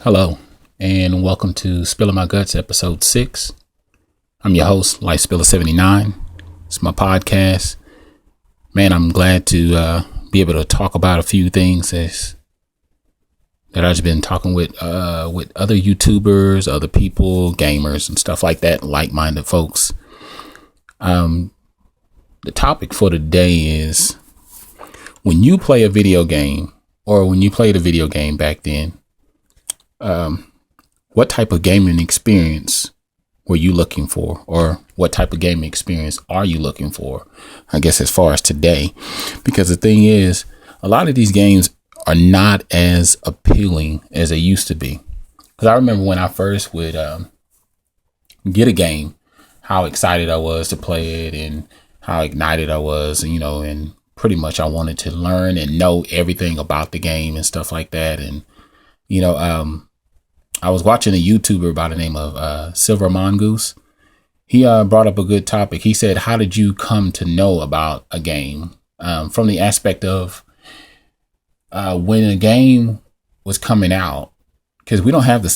Hello, and welcome to Spilling My Guts, episode 6. I'm your host, LifeSpiller79. It's my podcast. Man, I'm glad to be able to talk about a few things that I've just been talking with other YouTubers, other people, gamers, and stuff like that, like-minded folks. The topic for today is when you play a video game, or when you played a video game back then, what type of gaming experience were you looking for, or what type of gaming experience are you looking for? I guess as far as today, because the thing is, a lot of these games are not as appealing as they used to be. Because I remember when I first would get a game, how excited I was to play it and how ignited I was, and pretty much I wanted to learn and know everything about the game and stuff like that. And I was watching a YouTuber by the name of Silver Mongoose. He brought up a good topic. He said, how did you come to know about a game? From the aspect of when a game was coming out, because we don't have the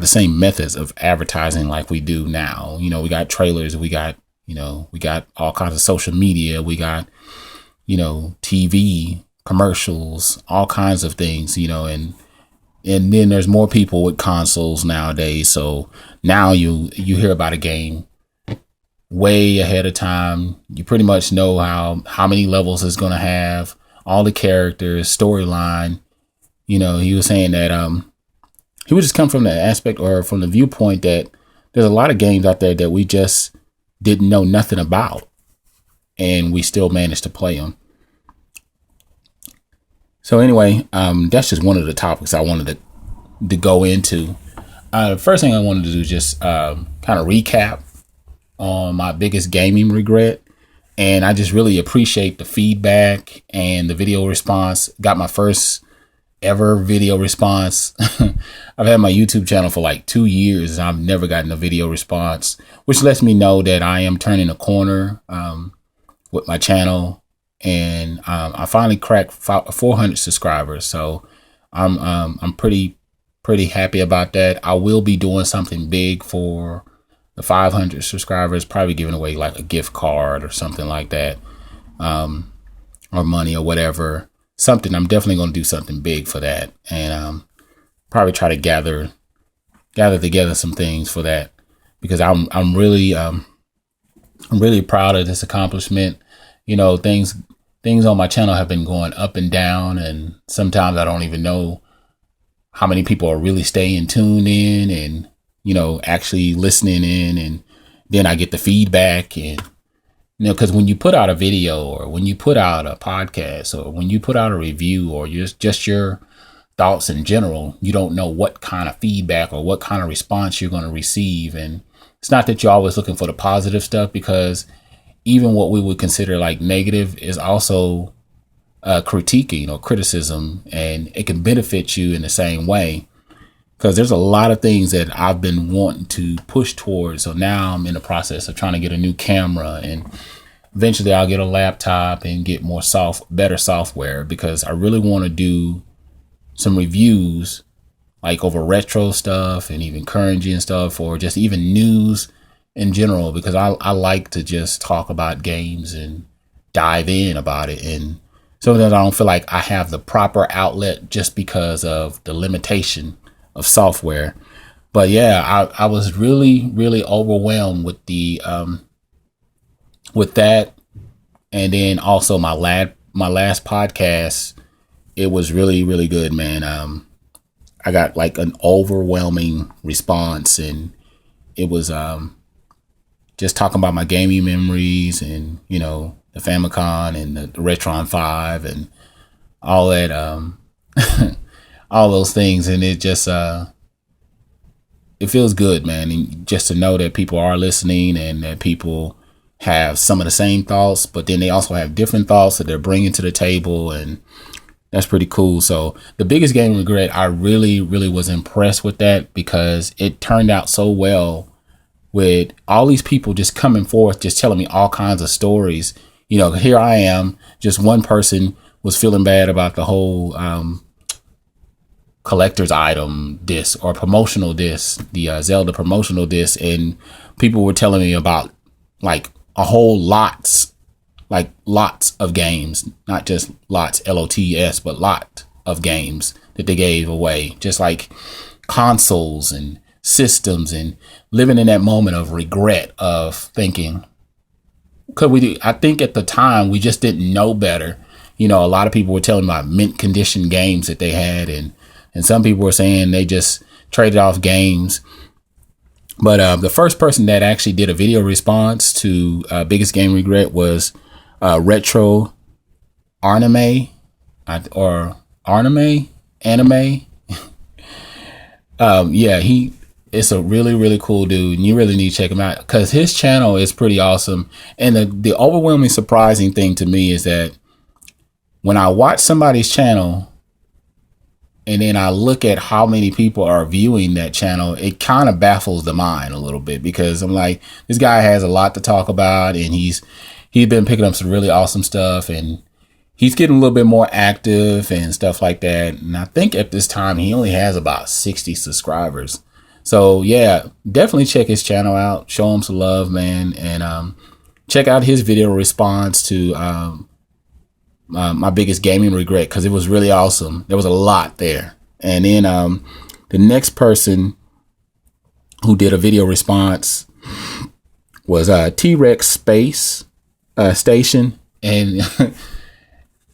same methods of advertising like we do now. We got trailers, we got all kinds of social media, we got, TV commercials, all kinds of things, and then there's more people with consoles nowadays. So now you hear about a game way ahead of time. You pretty much know how many levels it's going to have, all the characters, storyline. He was saying that he would just come from the aspect or from the viewpoint that there's a lot of games out there that we just didn't know nothing about, and we still managed to play them. So anyway, that's just one of the topics I wanted to go into. The first thing I wanted to do is just kind of recap on my biggest gaming regret. And I just really appreciate the feedback and the video response. Got my first ever video response. I've had my YouTube channel for like 2 years, and I've never gotten a video response, which lets me know that I am turning a corner with my channel. And I finally cracked 400 subscribers, so I'm pretty happy about that. I will be doing something big for the 500 subscribers, probably giving away like a gift card or something like that, or money or whatever. Something I'm definitely going to do something big for that, and probably try to gather together some things for that, because I'm really proud of this accomplishment. Things on my channel have been going up and down, and sometimes I don't even know how many people are really staying tuned in and, actually listening in. And then I get the feedback, and, because when you put out a video, or when you put out a podcast, or when you put out a review, or just your thoughts in general, you don't know what kind of feedback or what kind of response you're going to receive. And it's not that you're always looking for the positive stuff, because even what we would consider like negative is also critiquing or criticism, and it can benefit you in the same way, because there's a lot of things that I've been wanting to push towards. So now I'm in the process of trying to get a new camera, and eventually I'll get a laptop and get better software, because I really want to do some reviews like over retro stuff and even current gen stuff, or just even news in general, because I like to just talk about games and dive in about it. And sometimes I don't feel like I have the proper outlet just because of the limitation of software. But yeah, I was really, really overwhelmed with with that. And then also my last podcast, it was really, really good, man. I got like an overwhelming response, and it was just talking about my gaming memories, and the Famicom and the Retron 5 and all that, all those things. And it just it feels good, man, and just to know that people are listening, and that people have some of the same thoughts, but then they also have different thoughts that they're bringing to the table, and that's pretty cool. So the biggest gaming regret, I really, really was impressed with that, because it turned out so well, with all these people just coming forth, just telling me all kinds of stories. Here I am, just one person was feeling bad about the whole collector's item disc or promotional disc, the Zelda promotional disc, and people were telling me about like a whole lots of games, not just lots, LOTS, but lot of games that they gave away, just like consoles and systems, and living in that moment of regret of thinking, could we do? I think at the time we just didn't know better. You know, a lot of people were telling me about mint condition games that they had, and some people were saying they just traded off games. But the first person that actually did a video response to Biggest Game Regret was RetroRanime or Anime. Yeah, it's a really, really cool dude, and you really need to check him out because his channel is pretty awesome. And the overwhelming surprising thing to me is that when I watch somebody's channel and then I look at how many people are viewing that channel, it kind of baffles the mind a little bit, because I'm like, this guy has a lot to talk about, and he's been picking up some really awesome stuff, and he's getting a little bit more active and stuff like that. And I think at this time he only has about 60 subscribers. So yeah, definitely check his channel out, show him some love, man. And check out his video response to my biggest gaming regret, because it was really awesome. There was a lot there. And then the next person who did a video response was TRexSpaceStation, and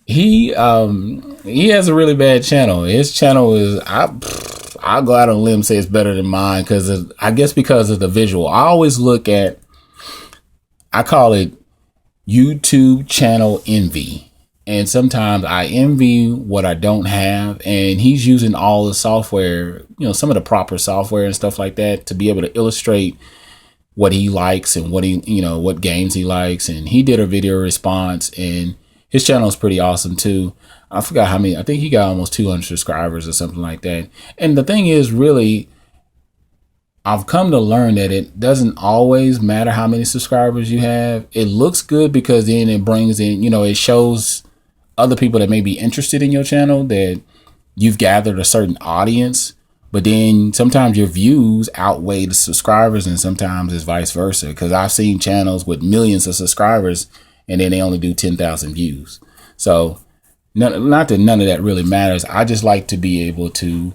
he has a really bad channel. His channel is, I'll go out on a limb and say it's better than mine, because I guess because of the visual. I always look at, I call it YouTube channel envy. And sometimes I envy what I don't have, and he's using all the software, you know, some of the proper software and stuff like that to be able to illustrate what he likes and what what games he likes. And he did a video response, and his channel is pretty awesome too. I forgot how many, I think he got almost 200 subscribers or something like that. And the thing is, really, I've come to learn that it doesn't always matter how many subscribers you have. It looks good because then it brings in, it shows other people that may be interested in your channel that you've gathered a certain audience, but then sometimes your views outweigh the subscribers, and sometimes it's vice versa. Because I've seen channels with millions of subscribers and then they only do 10,000 views. So not that none of that really matters. I just like to be able to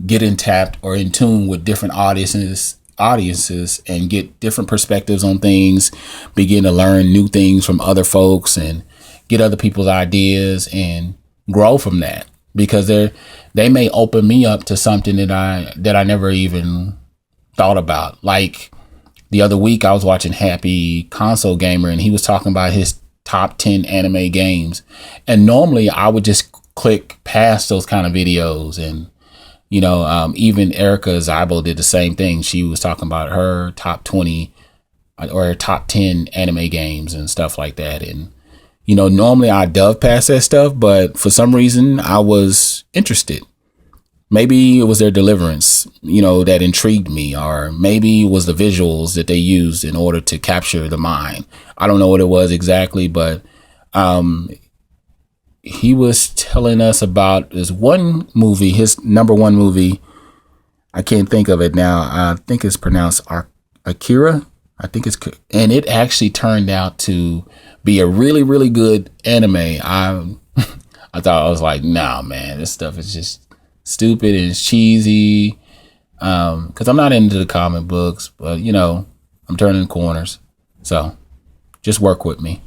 get in tapped or in tune with different audiences and get different perspectives on things, begin to learn new things from other folks and get other people's ideas and grow from that, because they may open me up to something that I never even thought about. Like the other week I was watching Happy Console Gamer, and he was talking about his top 10 anime games, and normally I would just click past those kind of videos. And even Ehrgeiz did the same thing. She was talking about her top 20 or her top 10 anime games and stuff like that. And, normally I dove past that stuff, but for some reason I was interested. Maybe it was their deliverance, that intrigued me, or maybe it was the visuals that they used in order to capture the mind. I don't know what it was exactly, but he was telling us about this one movie, his number one movie. I can't think of it now. I think it's pronounced Akira. And it actually turned out to be a really, really good anime. I thought, I was like, nah, man, this stuff is just stupid and it's cheesy. Cause I'm not into the comic books, but I'm turning corners. So just work with me.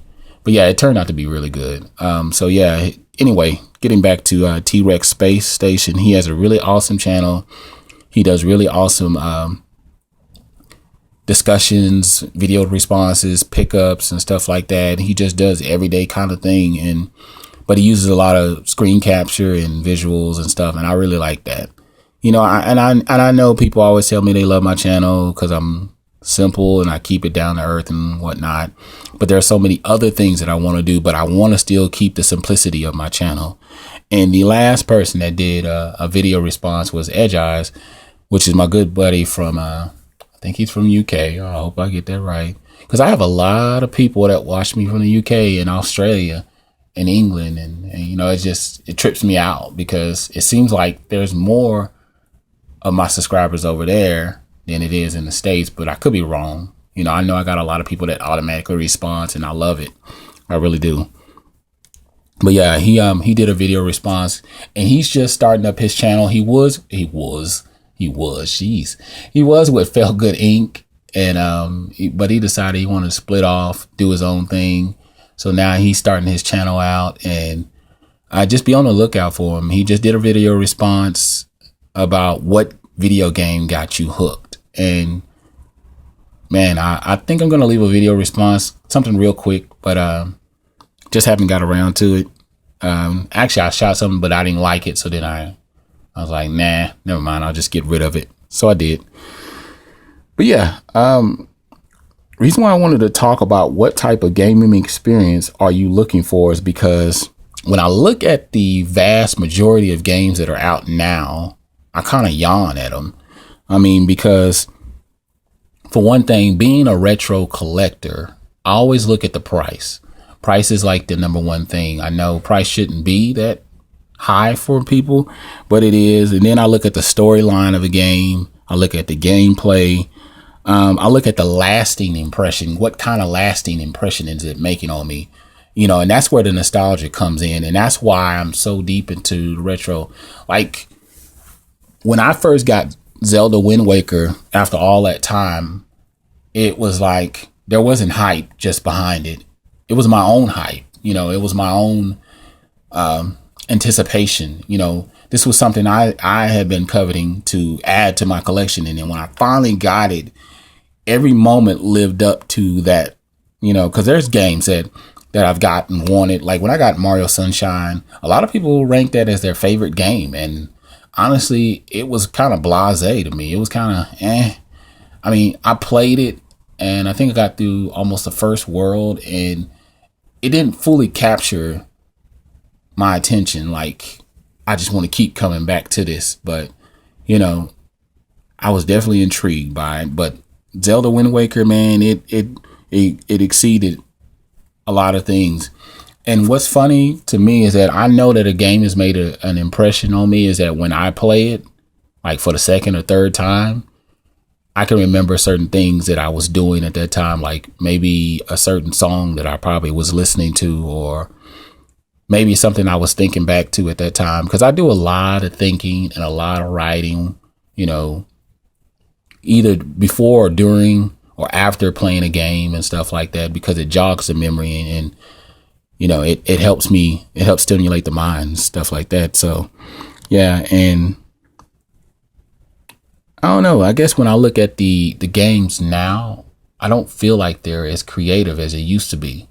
But yeah, it turned out to be really good. So yeah, anyway, getting back to TRexSpaceStation, he has a really awesome channel. He does really awesome discussions, video responses, pickups, and stuff like that. He just does everyday kind of thing, but he uses a lot of screen capture and visuals and stuff, and I really like that. I know people always tell me they love my channel because I'm simple and I keep it down to earth and whatnot, but there are so many other things that I want to do, but I want to still keep the simplicity of my channel. And the last person that did a video response was Ehrgeiz, which is my good buddy from I think he's from UK. I hope I get that right, because I have a lot of people that watch me from the UK and Australia, in England, and it trips me out because it seems like there's more of my subscribers over there than it is in the States, but I could be wrong. I know I got a lot of people that automatically respond, and I love it. I really do. But yeah, he did a video response, and he's just starting up his channel. He was with Felt Good Inc. And but he decided he wanted to split off, do his own thing. So now he's starting his channel out, and I just be on the lookout for him. He just did a video response about what video game got you hooked. And man, I think I'm gonna leave a video response, something real quick, but just haven't got around to it. Actually, I shot something, but I didn't like it. So then I was like, nah, never mind. I'll just get rid of it. So I did. But yeah, reason why I wanted to talk about what type of gaming experience are you looking for is because when I look at the vast majority of games that are out now, I kind of yawn at them. I mean, because for one thing, being a retro collector, I always look at the price. Price is like the number one thing. I know price shouldn't be that high for people, but it is. And then I look at the storyline of a game. I look at the gameplay. I look at the lasting impression. What kind of lasting impression is it making on me? And that's where the nostalgia comes in. And that's why I'm so deep into the retro. Like when I first got Zelda Wind Waker, after all that time, it was like there wasn't hype just behind it. It was my own hype. It was my own anticipation. This was something I had been coveting to add to my collection. And then when I finally got it, every moment lived up to that, because there's games that I've gotten wanted. Like when I got Mario Sunshine, a lot of people ranked that as their favorite game. And honestly, it was kind of blasé to me. It was kind of I mean, I played it and I think I got through almost the first world, and it didn't fully capture my attention. Like, I just want to keep coming back to this, but I was definitely intrigued by it. But Zelda Wind Waker, man, it exceeded a lot of things. And what's funny to me is that I know that a game has made an impression on me is that when I play it, like for the second or third time, I can remember certain things that I was doing at that time, like maybe a certain song that I probably was listening to, or maybe something I was thinking back to at that time. Because I do a lot of thinking and a lot of writing, either before or during or after playing a game and stuff like that, because it jogs the memory and it helps me, it helps stimulate the mind and stuff like that. So yeah. And I don't know, I guess when I look at the games now, I don't feel like they're as creative as it used to be.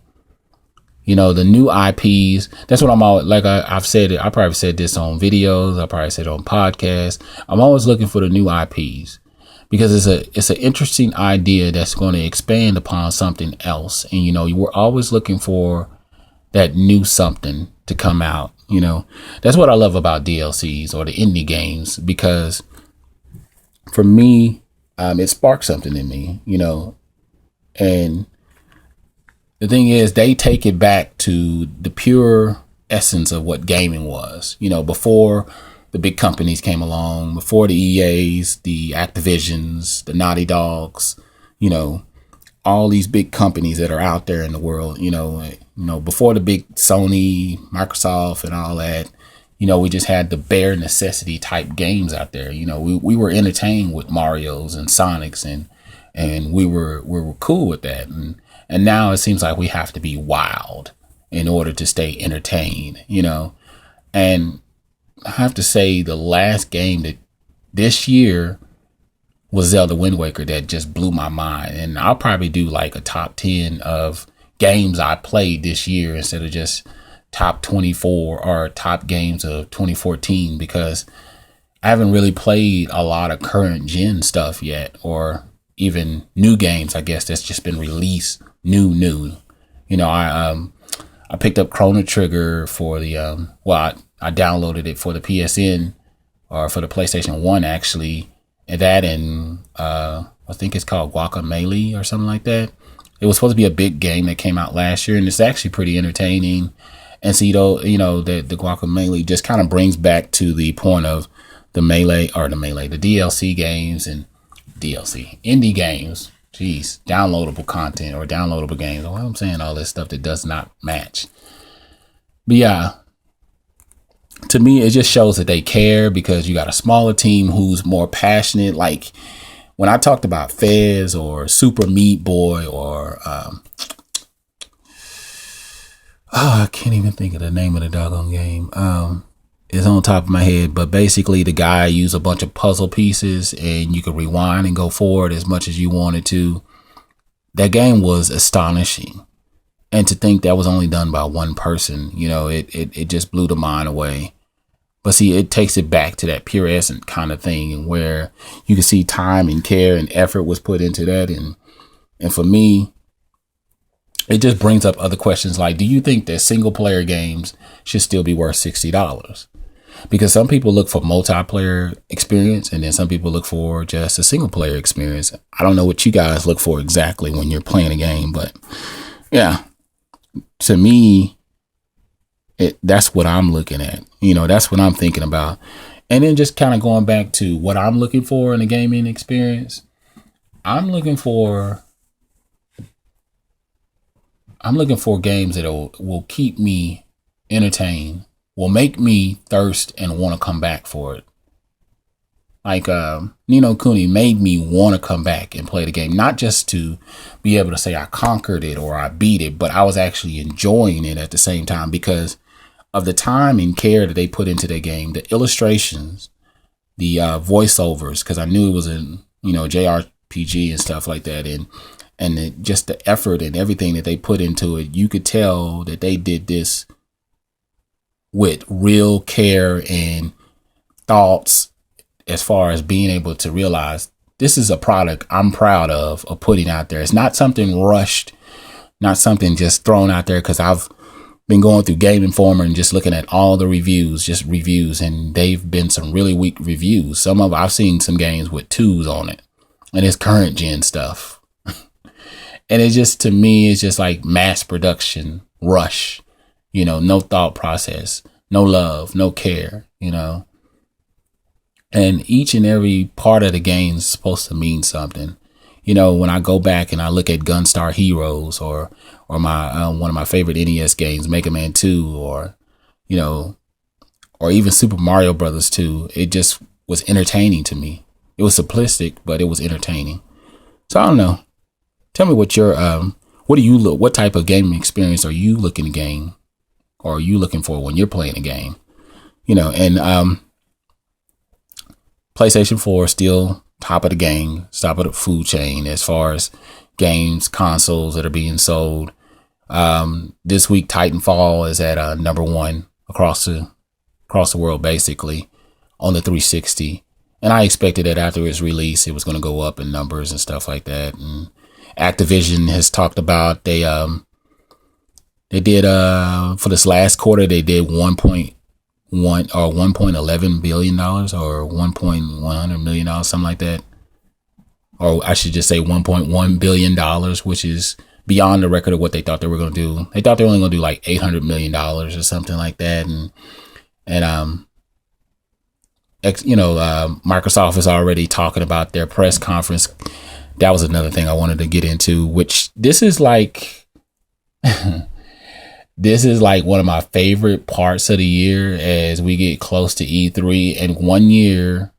The new IPs, that's what I'm always, like I've said it, I probably said this on videos, I probably said it on podcasts. I'm always looking for the new IPs because it's an interesting idea that's going to expand upon something else. And, we're always looking for that new something to come out. That's what I love about DLCs or the indie games, because for me, it sparks something in me, and the thing is, they take it back to the pure essence of what gaming was, before the big companies came along, before the EAs, the Activisions, the Naughty Dogs, all these big companies that are out there in the world, before the big Sony, Microsoft and all that, we just had the bare necessity type games out there. We were entertained with Marios and Sonics and we were cool with that. And now it seems like we have to be wild in order to stay entertained, and I have to say the last game that this year was Zelda Wind Waker that just blew my mind. And I'll probably do like a top 10 of games I played this year instead of just top 24 or top games of 2014, because I haven't really played a lot of current gen stuff yet, or even new games, I guess, that's just been released new. I picked up Chrono Trigger for the I downloaded it for the PSN, or for the PlayStation 1 actually, and I think it's called Guacamelee or something like that. It was supposed to be a big game that came out last year, and it's actually pretty entertaining. And see, though, the guacamole just kind of brings back to the point of the DLC games and indie games. Jeez, downloadable content or downloadable games. Well, I'm saying all this stuff that does not match. But yeah, to me, it just shows that they care because you got a smaller team who's more passionate. Like when I talked about Fez or Super Meat Boy or I can't even think of the name of the doggone game. It's on top of my head, but basically the guy used a bunch of puzzle pieces and you could rewind and go forward as much as you wanted to. That game was astonishing. And to think that was only done by one person, it just blew the mind away. But see, it takes it back to that pure essence kind of thing where you can see time and care and effort was put into that. And for me, it just brings up other questions like, do you think that single player games should still be worth $60? Because some people look for multiplayer experience and then some people look for just a single player experience. I don't know what you guys look for exactly when you're playing a game, but yeah, to me, that's what I'm looking at. That's what I'm thinking about. And then just kind of going back to what I'm looking for in a gaming experience, I'm looking for games that will keep me entertained, will make me thirst and want to come back for it. Like Ni no Kuni made me want to come back and play the game, not just to be able to say I conquered it or I beat it, but I was actually enjoying it at the same time because of the time and care that they put into the game, the illustrations, the voiceovers, because I knew it was a JRPG and stuff like that, and just the effort and everything that they put into it. You could tell that they did this with real care and thoughts as far as being able to realize this is a product I'm proud of putting out there. It's not something rushed, not something just thrown out there, because I've been going through Game Informer and just looking at all the reviews, and they've been some really weak reviews. I've seen some games with 2s on it, and it's current gen stuff. And it just, to me, it's just like mass production, rush, no thought process, no love, no care, and each and every part of the game is supposed to mean something. When I go back and I look at Gunstar Heroes or my one of my favorite NES games, Mega Man 2, or even Super Mario Brothers 2, it just was entertaining to me. It was simplistic, but it was entertaining. So I don't know. Tell me what what type of gaming experience are you looking to gain, or are you looking for when you're playing a game? And PlayStation 4 still top of the game, top of the food chain as far as games, consoles that are being sold. This week, Titanfall is at number 1 across the world, basically, on the 360. And I expected that after its release, it was going to go up in numbers and stuff like that. And Activision has talked about they did for this last quarter they did 1.1 or $1.11 billion or $1.100 million, something like that. Or I should just say $1.1 billion, which is beyond the record of what they thought they were going to do. They thought they were only going to do like $800 million or something like that. And Microsoft is already talking about their press conference. That was another thing I wanted to get into, which this is like one of my favorite parts of the year as we get close to E3. And one year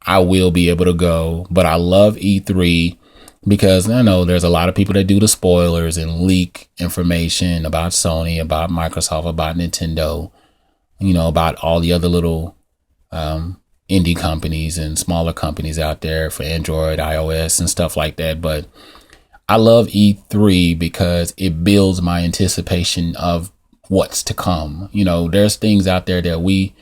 I will be able to go, but I love E3 because I know there's a lot of people that do the spoilers and leak information about Sony, about Microsoft, about Nintendo, about all the other little indie companies and smaller companies out there for Android, iOS and stuff like that. But I love E3 because it builds my anticipation of what's to come. There's things out there that we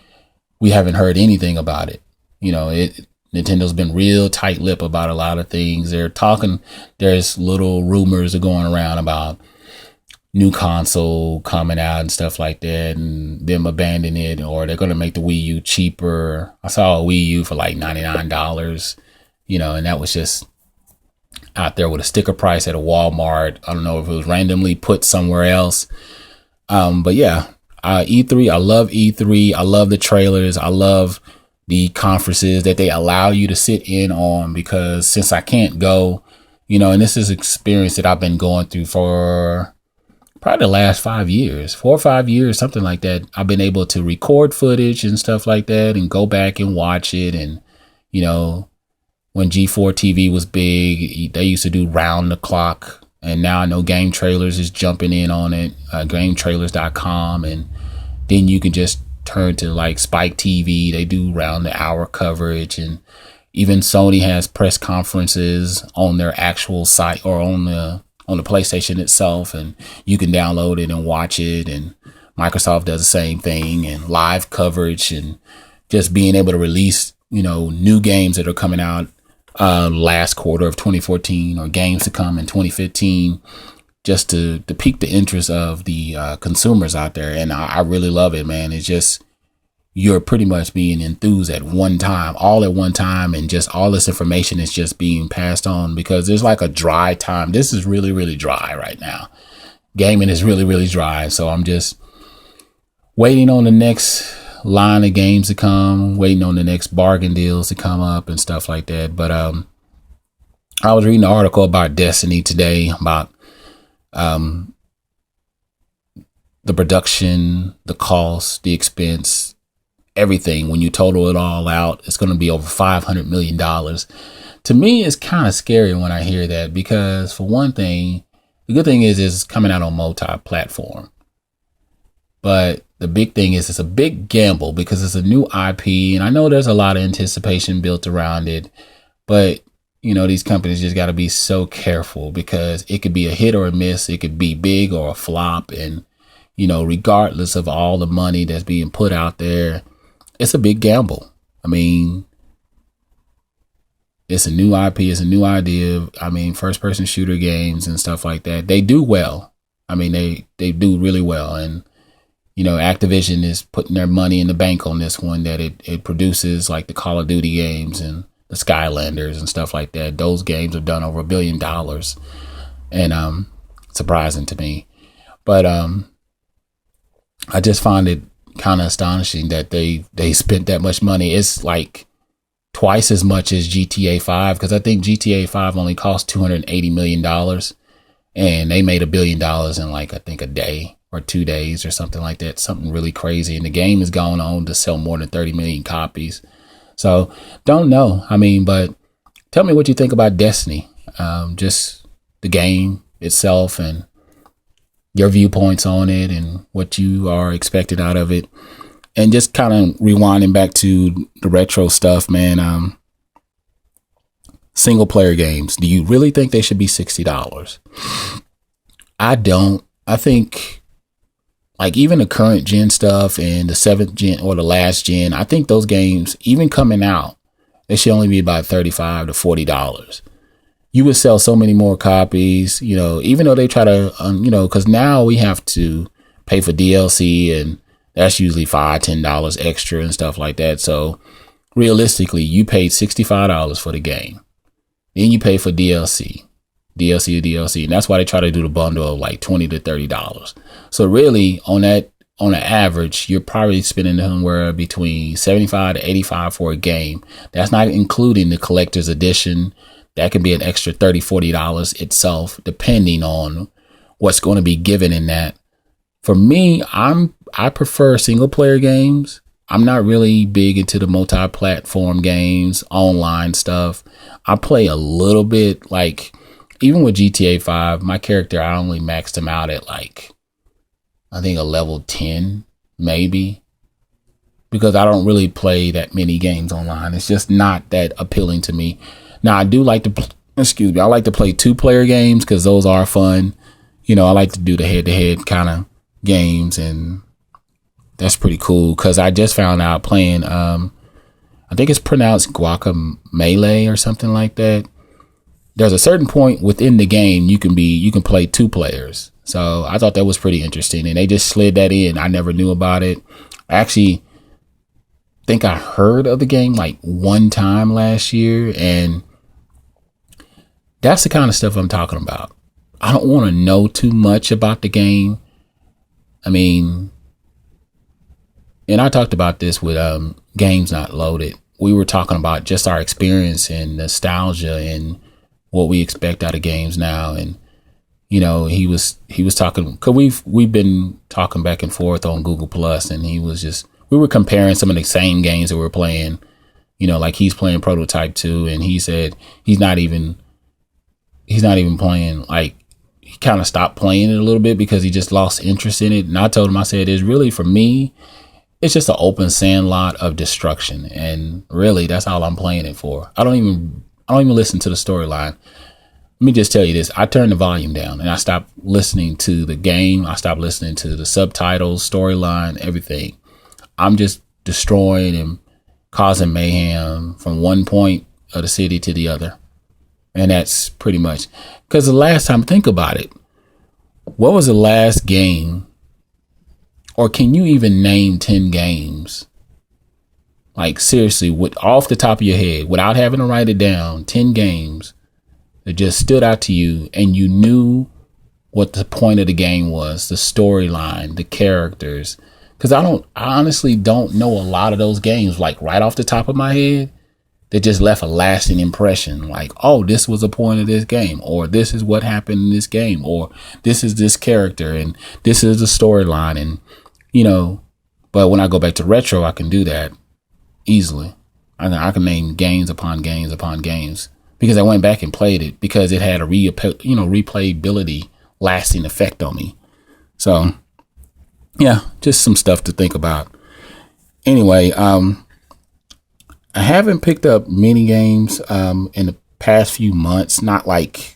haven't heard anything about it. Nintendo's been real tight-lipped about a lot of things. There's little rumors going around about new console coming out and stuff like that, and them abandoning it, or they're going to make the Wii U cheaper. I saw a Wii U for like $99, and that was just out there with a sticker price at a Walmart. I don't know if it was randomly put somewhere else, But yeah, E3, I love E3. I love the trailers. I love the conferences that they allow you to sit in on, because since I can't go, and this is experience that I've been going through for probably the last 5 years, 4 or 5 years, something like that. I've been able to record footage and stuff like that and go back and watch it. And, when G4 TV was big, they used to do round the clock. And now I know Game Trailers is jumping in on it, GameTrailers.com. And then you can just turn to like Spike TV. They do round the hour coverage. And even Sony has press conferences on their actual site or on the PlayStation itself. And you can download it and watch it. And Microsoft does the same thing, and live coverage, and just being able to release, new games that are coming out last quarter of 2014 or games to come in 2015, just to pique the interest of the consumers out there. And I really love it, man. It's just, you're pretty much being enthused at one time, all at one time, and just all this information is just being passed on, because there's like a dry time. This is really, really dry right now. Gaming is really, really dry. So I'm just waiting on the next line of games to come, waiting on the next bargain deals to come up and stuff like that. But I was reading an article about Destiny today, about the production, the cost, the expense, everything. When you total it all out, it's going to be over $500 million. To me, it's kind of scary when I hear that, because for one thing, the good thing is it's coming out on multi-platform. But the big thing is it's a big gamble, because it's a new IP, and I know there's a lot of anticipation built around it. But, these companies just got to be so careful, because it could be a hit or a miss. It could be big or a flop. And, regardless of all the money that's being put out there, it's a big gamble. I mean, it's a new IP. It's a new idea. I mean, first person shooter games and stuff like that, they do well. I mean, they do really well. And, Activision is putting their money in the bank on this one, that it produces like the Call of Duty games and the Skylanders and stuff like that. Those games have done over $1 billion, and surprising to me. But I just find it kind of astonishing that they spent that much money. It's like twice as much as GTA 5, because I think GTA 5 only cost $280 million, and they made $1 billion in like, I think, a day or 2 days or something like that, something really crazy. And the game has gone on to sell more than 30 million copies. So don't know. I mean, but tell me what you think about Destiny, just the game itself and your viewpoints on it and what you are expecting out of it. And just kind of rewinding back to the retro stuff, man. Single player games, do you really think they should be $60? I don't. I think, like, even the current gen stuff and the 7th gen or the last gen, I think those games, even coming out, they should only be about $35 to $40. You would sell so many more copies, even though they try to, because now we have to pay for DLC, and that's usually $5, $10 extra and stuff like that. So realistically, you paid $65 for the game. Then you pay for DLC, and that's why they try to do the bundle of like $20 to $30. So really, on an average, you're probably spending somewhere between $75 to $85 for a game. That's not including the collector's edition. That can be an extra $30, $40 itself, depending on what's going to be given in that. For me, I prefer single player games. I'm not really big into the multi-platform games, online stuff. I play a little bit, like, even with GTA 5, my character, I only maxed him out at like, I think a level 10, maybe, because I don't really play that many games online. It's just not that appealing to me. Now, I do like to, I like to play 2-player games, because those are fun. I like to do the head-to-head kind of games, and that's pretty cool, because I just found out playing, I think it's pronounced Guacamelee or something like that. There's a certain point within the game you can play 2 players. So I thought that was pretty interesting, and they just slid that in. I never knew about it. I actually think I heard of the game like one time last year, and that's the kind of stuff I'm talking about. I don't want to know too much about the game. I mean, and I talked about this with Games Not Loaded. We were talking about just our experience and nostalgia and what we expect out of games now. And you know, he was talking, because we've been talking back and forth on Google Plus, and we were comparing some of the same games that we're playing. You know, like he's playing Prototype 2, and he said he's not even playing, like he kind of stopped playing it a little bit because he just lost interest in it. And I told him, I said, it's really, for me, it's just an open sandlot of destruction, and really that's all I'm playing it for. I don't even listen to the storyline. Let me just tell you this. I turned the volume down and I stopped listening to the game. I stopped listening to the subtitles, storyline, everything. I'm just destroying and causing mayhem from one point of the city to the other. And that's pretty much, because the last time, think about it. What was the last game, or can you even name 10 games? Like seriously, off the top of your head, without having to write it down, 10 games that just stood out to you and you knew what the point of the game was, the storyline, the characters. Because I honestly don't know a lot of those games, like right off the top of my head, that just left a lasting impression. Like, oh, this was the point of this game, or this is what happened in this game, or this is this character, and this is the storyline. And, you know, but when I go back to retro, I can do that easily. I can name games upon games upon games, because I went back and played it, because it had a replayability lasting effect on me. So yeah, just some stuff to think about. Anyway, I haven't picked up many games in the past few months, not like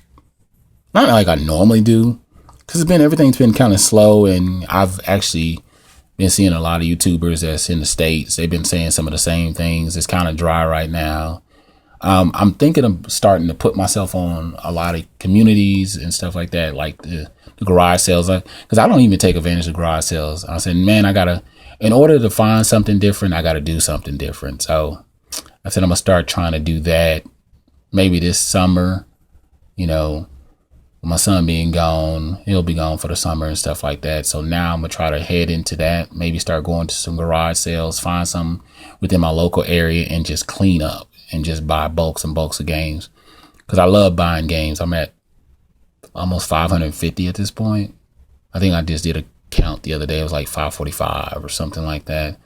I normally do, because everything's been kind of slow, and I've actually been seeing a lot of YouTubers that's in the States. They've been saying some of the same things. It's kind of dry right now. I'm thinking of starting to put myself on a lot of communities and stuff like that, like the garage sales, because I don't even take advantage of garage sales. I said, man, in order to find something different, I got to do something different. So I said, I'm going to start trying to do that maybe this summer. You know, my son being gone, he'll be gone for the summer and stuff like that. So now I'm going to try to head into that, maybe start going to some garage sales, find some within my local area, and just clean up and just buy bulks and bulks of games, because I love buying games. I'm at almost 550 at this point. I think I just did a count the other day. It was like 545 or something like that.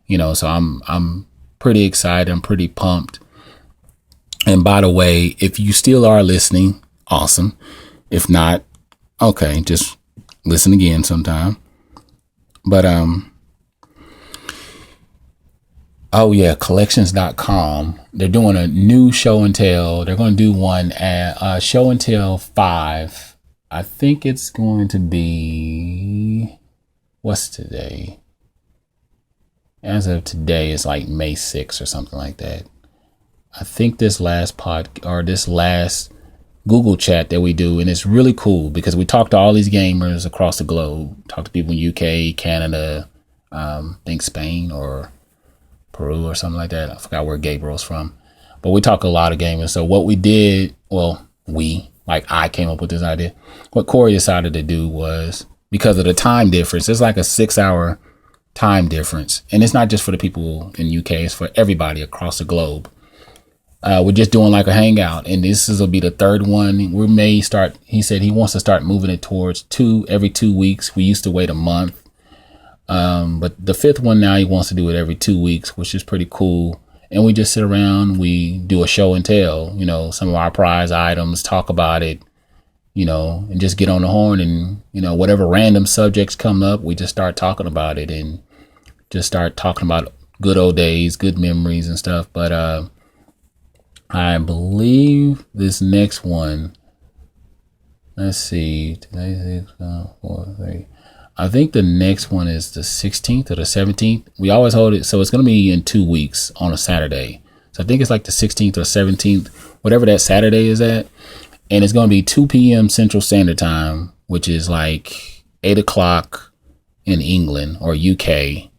You know, so I'm pretty excited. I'm pretty pumped. And by the way, if you still are listening, awesome. If not, okay, just listen again sometime. But oh yeah, collections.com. They're doing a new show and tell. They're going to do one at show and tell 5. I think it's going to be, what's today? As of today, it's like May 6th or something like that. I think this last Google chat that we do, and it's really cool because we talk to all these gamers across the globe, talk to people in UK, Canada, I think Spain or Peru or something like that. I forgot where Gabriel's from, but we talk a lot of gamers. So what we did, I came up with this idea. What Corey decided to do was, because of the time difference, it's like a 6-hour time difference, and it's not just for the people in UK, it's for everybody across the globe. We're just doing like a hangout, and this will be the 3rd one. We may start, he said he wants to start moving it towards 2 every 2 weeks. We used to wait a month. But the 5th one now, he wants to do it every 2 weeks, which is pretty cool. And we just sit around, we do a show and tell, you know, some of our prize items, talk about it, you know, and just get on the horn, and, you know, whatever random subjects come up, we just start talking about it and just start talking about good old days, good memories and stuff. But, I believe this next one, let's see, today's 4, 3. I think the next one is the 16th or the 17th. We always hold it, so it's going to be in 2 weeks on a Saturday. So I think it's like the 16th or 17th, whatever that Saturday is at. And it's going to be 2 p.m. Central Standard Time, which is like 8 o'clock in England or UK.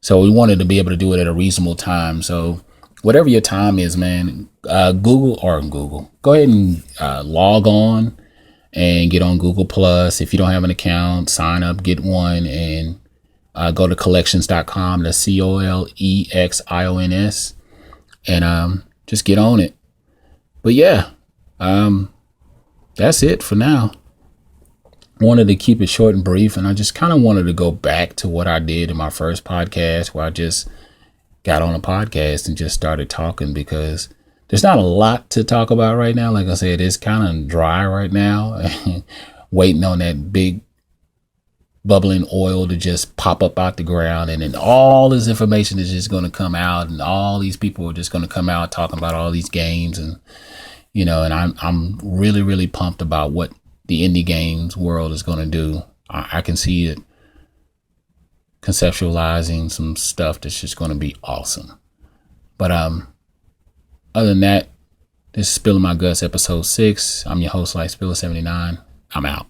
So we wanted to be able to do it at a reasonable time. So whatever your time is, man, Google, go ahead and log on and get on Google Plus. If you don't have an account, sign up, get one, and go to collections.com. That's COLEXIONS, and just get on it. But yeah, that's it for now. Wanted to keep it short and brief, and I just kind of wanted to go back to what I did in my first podcast, where I just got on a podcast and just started talking, because there's not a lot to talk about right now. Like I said, it's kind of dry right now, waiting on that big bubbling oil to just pop up out the ground, and then all this information is just going to come out, and all these people are just going to come out talking about all these games, and and I'm really, really pumped about what the indie games world is going to do. I can see it conceptualizing some stuff that's just going to be awesome. But other than that, this is Spilling My Guts, episode 6. I'm your host, Spiller79. I'm out.